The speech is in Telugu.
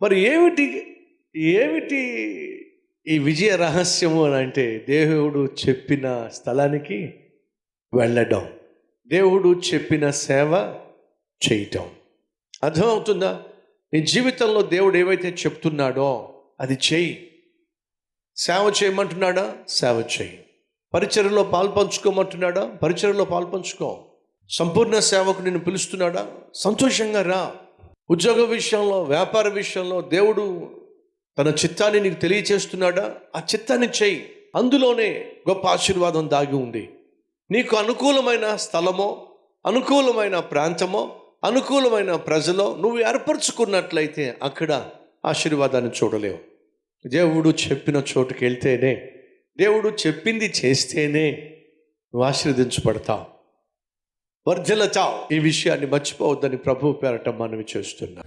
మరి ఏమిటి ఏమిటి ఈ విజయ రహస్యము అని అంటే, దేవుడు చెప్పిన స్థలానికి వెళ్ళడం, దేవుడు చెప్పిన సేవ చేయటం. అర్థమవుతుందా? నీ జీవితంలో దేవుడు ఏవైతే చెప్తున్నాడో అది చేయి. సేవ చేయమంటున్నాడా? సేవ చేయి. పరిచర్యలో పాల్పంచుకోమంటున్నాడా? పరిచర్యలో పాల్పంచుకో. సంపూర్ణ సేవకు నిన్ను పిలుస్తున్నాడా? సంతోషంగా రా. ఉద్యోగ విషయంలో, వ్యాపార విషయంలో దేవుడు తన చిత్తాన్ని నీకు తెలియచేస్తున్నాడా? ఆ చిత్తాన్ని చేయి. అందులోనే గొప్ప ఆశీర్వాదం దాగి ఉంది. నీకు అనుకూలమైన స్థలమో, అనుకూలమైన ప్రాంతమో, అనుకూలమైన ప్రజలో నువ్వు ఏర్పరచుకున్నట్లయితే అక్కడ ఆశీర్వాదాన్ని చూడలేవు. దేవుడు చెప్పిన చోటుకి వెళ్తేనే, దేవుడు చెప్పింది చేస్తేనే నువ్వు ఆశీర్వదించబడతావు, వర్ధిల్లుతావు. ఈ విషయాన్ని మర్చిపోవద్దని ప్రభువు పేరట మనవి చేస్తున్నా.